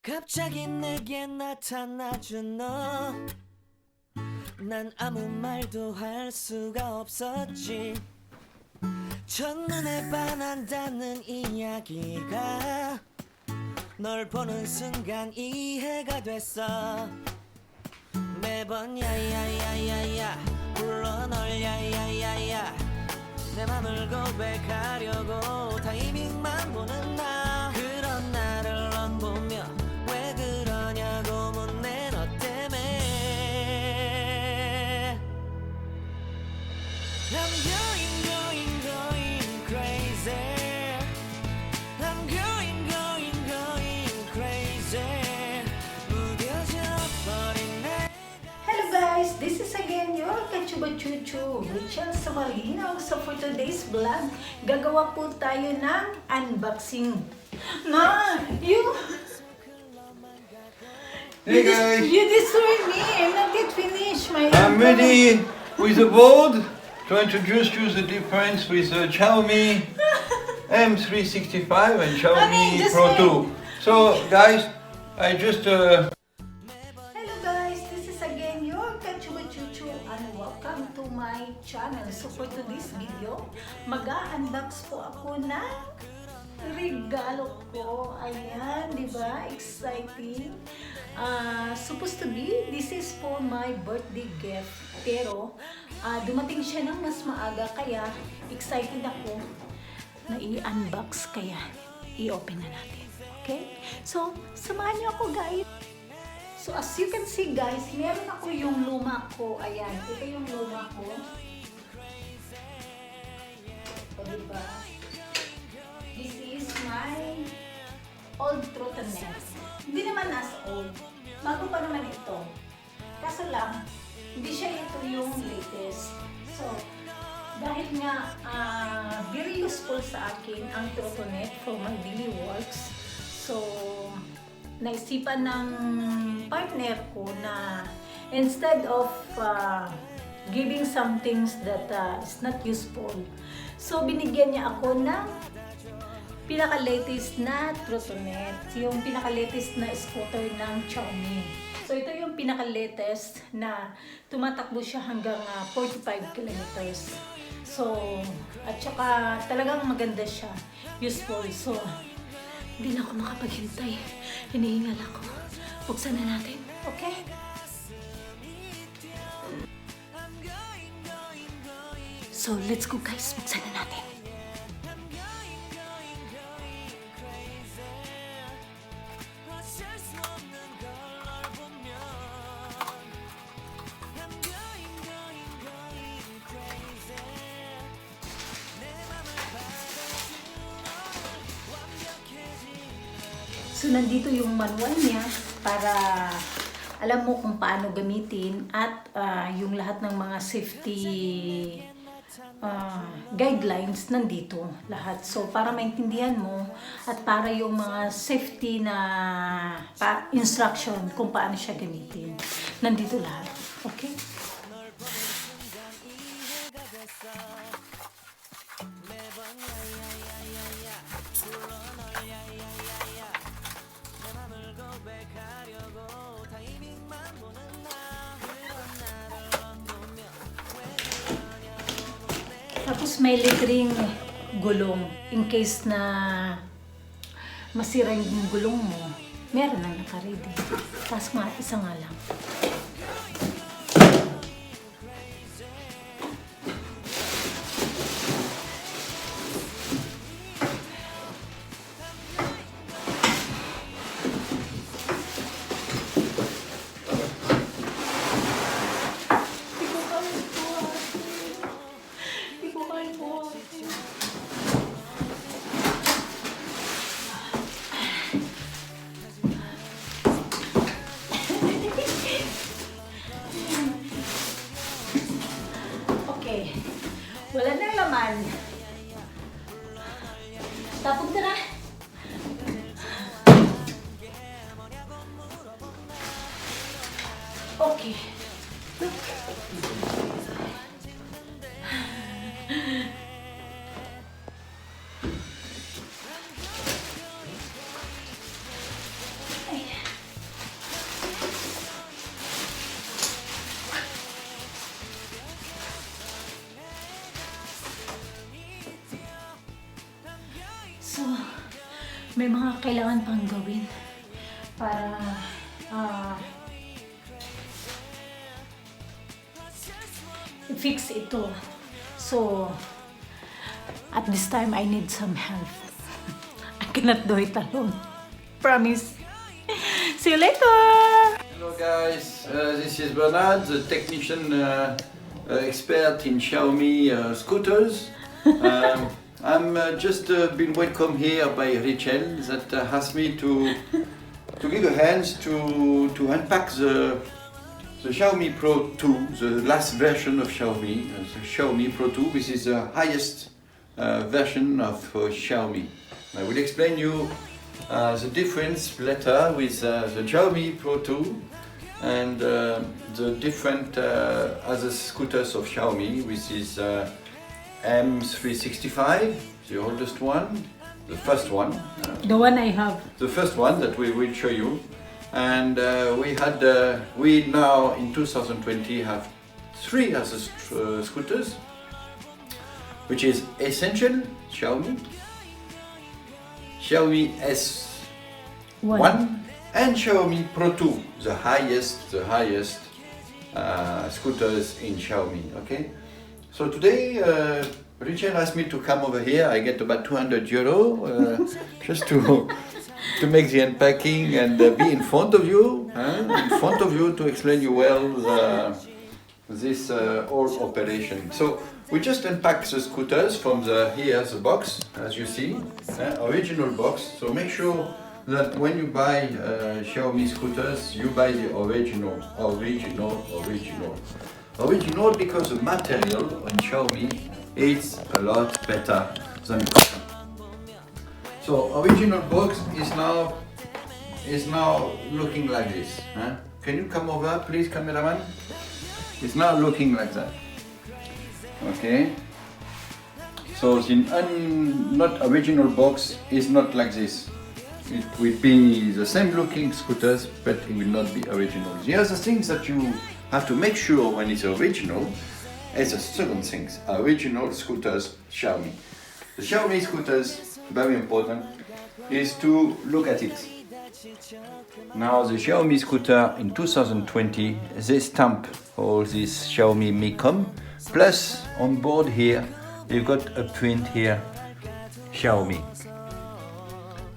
갑자기 내게 나타나준 너, 난 아무 말도 할 수가 없었지. 첫눈에 반한다는 이야기가 널 보는 순간 이해가 됐어. 매번 야야야야야 불러 널 야야야야, 내 맘을 고백하려고 타이밍만 보는 나. 그런 나를 넌 보며 왜 그러냐고 묻네. 너 때문에 I'm going crazy. I'm going crazy. 무뎌져 버린 내. Hello guys, this is again your Kachuba Chuchu, Rachel Samalino. So for today's vlog, gagawa po tayo ng unboxing. Hey guys, You destroy me. I'm not yet finished. I'm ready with the board to introduce you the difference with the Xiaomi M365 and Xiaomi just Pro wait. 2. So guys, I just Hello guys, this is again your Kachuba Chuchu and welcome to my channel. So for today's video, mag-unbox po ako ng regalo ko. Ayan, di ba? Exciting. Supposed to be, this is for my birthday gift. Pero, dumating siya ng mas maaga, kaya excited ako na i-unbox, kaya i-open na natin. Okay? So, samahan niyo ako guys. So, as you can see guys, meron ako yung luma ko. Ayan, ito yung luma ko. O, diba? This is my old Trotanet. Hindi naman as old. Bago pa naman ito. Kaso lang, hindi siya ito yung latest. So, dahil nga very useful sa akin ang Trotanet for my daily works. So, naisipan ng partner ko na instead of giving some things that is not useful, so binigyan niya ako ng pinaka-latest na Trotanet, yung pinaka-latest na scooter ng Xiaomi. So ito yung pinaka-latest na tumatakbo siya hanggang 45 kilometers. So, at saka talagang maganda siya, useful. So, hindi na ako makapaghintay. Hinihingal ako. Buksan na natin. Okay? So, let's go guys. Buksan na natin. So, nandito yung manual niya para alam mo kung paano gamitin at yung lahat ng mga safety guidelines nandito lahat. So, para maintindihan mo at para yung mga safety na instruction kung paano siya gamitin. Nandito lahat. Okay? Tapos may litring gulong in case na masira yung gulong mo, meron na naka-ready. Tapos isa nga lang. Wala nang laman. Tapos na. Okay. Ayan. may mga kailangan pang gawin para i-fix ito. So, at this time, I need some help. I cannot do it alone. Promise. See you later! Hello guys, this is Bernard, the technician expert in Xiaomi scooters. I'm just been welcomed here by Rachel that asked me to give a hand to unpack the Xiaomi Pro 2, the last version of Xiaomi, the Xiaomi Pro 2, which is the highest version of Xiaomi. I will explain you the difference later with the Xiaomi Pro 2 and the different other scooters of Xiaomi, which is M365, the oldest one, the first one. The one I have. The first one that we will show you. And we now in 2020 have 3 other scooters, which is Essential Xiaomi, Xiaomi S1 and Xiaomi Pro 2, the highest scooters in Xiaomi. Okay, so today Richard asked me to come over here. I get about €200 just to make the unpacking and be in front of you, to explain you well this whole operation. So we just unpack the scooters from here's the box, as you see, original box. So make sure that when you buy Xiaomi scooters, you buy the original, because the material on Xiaomi is a lot better than the cotton. So original box is now looking like this. Can you come over, please, cameraman? It's now looking like that. Okay. So the not original box is not like this. It will be the same looking scooters, but it will not be original. The other things that you have to make sure when it's original is the second thing: original scooters Xiaomi. The Xiaomi scooters, very important, is to look at it. Now the Xiaomi scooter in 2020, they stamp all this Xiaomi Micom, plus on board here, you've got a print here, Xiaomi.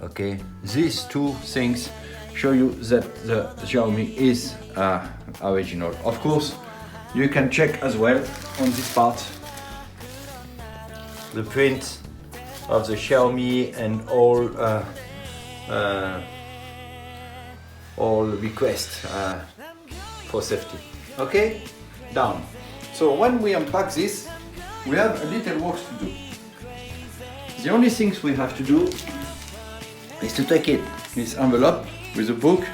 Okay, these two things show you that the Xiaomi is original. Of course, you can check as well on this part the print of the Xiaomi and all requests for safety. Okay, down. So when we unpack this, we have a little work to do. The only things we have to do is to take it, this envelope with a book.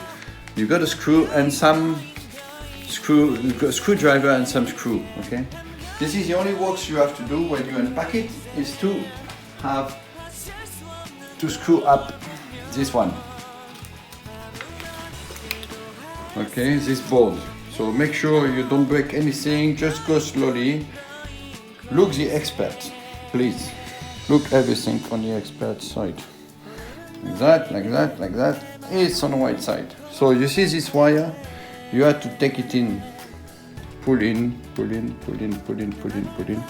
You got a screw and some screwdriver and some screw. Okay, this is the only work you have to do when you unpack it, is to have to screw up this one. Okay, this board. So make sure you don't break anything, just go slowly. Look the expert, please. Look everything on the expert side. Like that, like that, like that. It's on the right side. So you see this wire? You have to take it in. Pull in, pull in, pull in, pull in, pull in, pull in.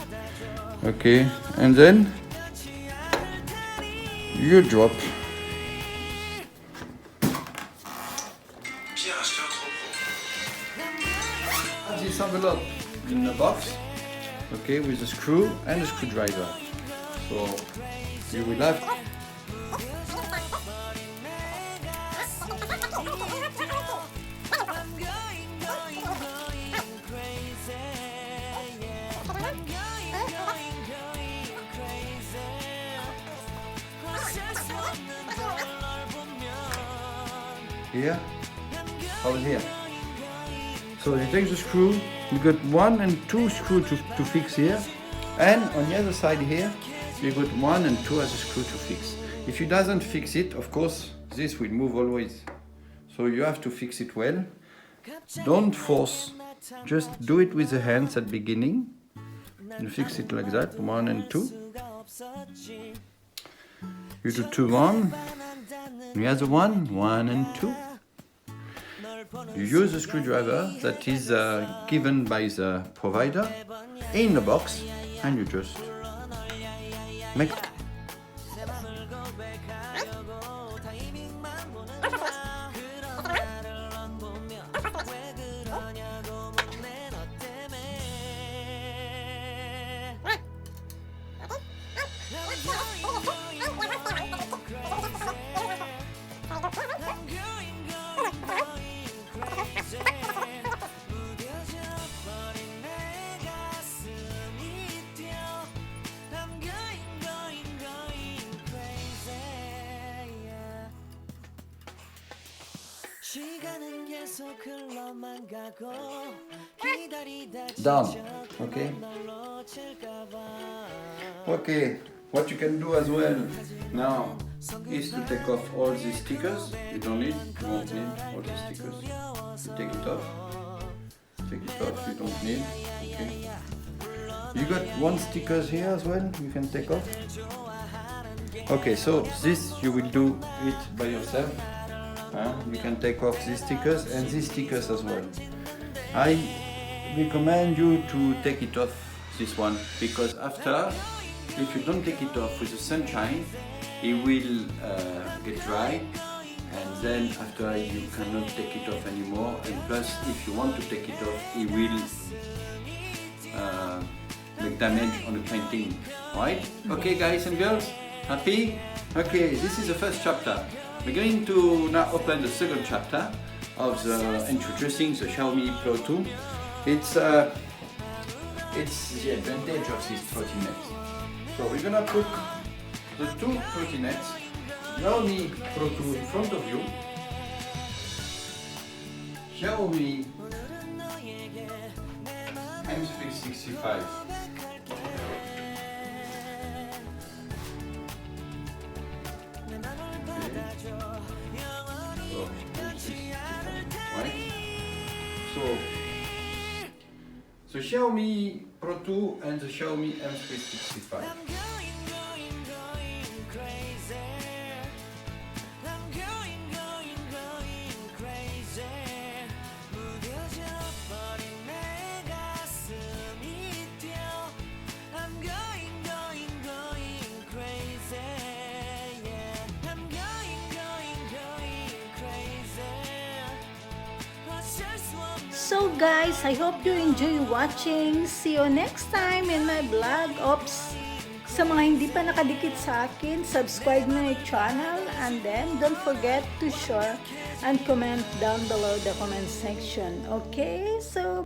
Okay, and then you drop. This envelope in the box, okay, with a screw and a screwdriver. So you will have here, over here. So you take the screw, you got 1 and 2 screws to fix here, and on the other side here, you got 1 and 2 other screws to fix. If you doesn't fix it, of course, this will move always. So you have to fix it well. Don't force, just do it with the hands at the beginning. You fix it like that, 1 and 2. You do 2, 1, Here's the one and two. You use a screwdriver that is given by the provider in the box, and you just make. 시간은 계속 흘러만 가고 기다리다 Done. Okay. Okay. What you can do as well now is to take off all these stickers. You don't need, you won't need all the stickers. You take it off. Take it off. You don't need. Okay. You got one stickers here as well. You can take off. Okay. So this you will do it by yourself. You can take off these stickers and these stickers as well. I recommend you to take it off, this one, because after, if you don't take it off with the sunshine, it will get dry, and then after you cannot take it off anymore, and plus if you want to take it off, it will make damage on the painting. Right? Okay guys and girls, happy? Okay, this is the first chapter. We're going to now open the second chapter of the introducing the Xiaomi Pro 2. It's the advantage of these trottinettes. So we're gonna put the two trottinettes, Xiaomi Pro 2 in front of you, Xiaomi M365. So Xiaomi Pro 2 and the Xiaomi M365. So guys, I hope you enjoy watching. See you next time in my vlog. Oops! Sa mga hindi pa nakadikit sa akin, subscribe my channel, and then don't forget to share and comment down below the comment section. Okay? So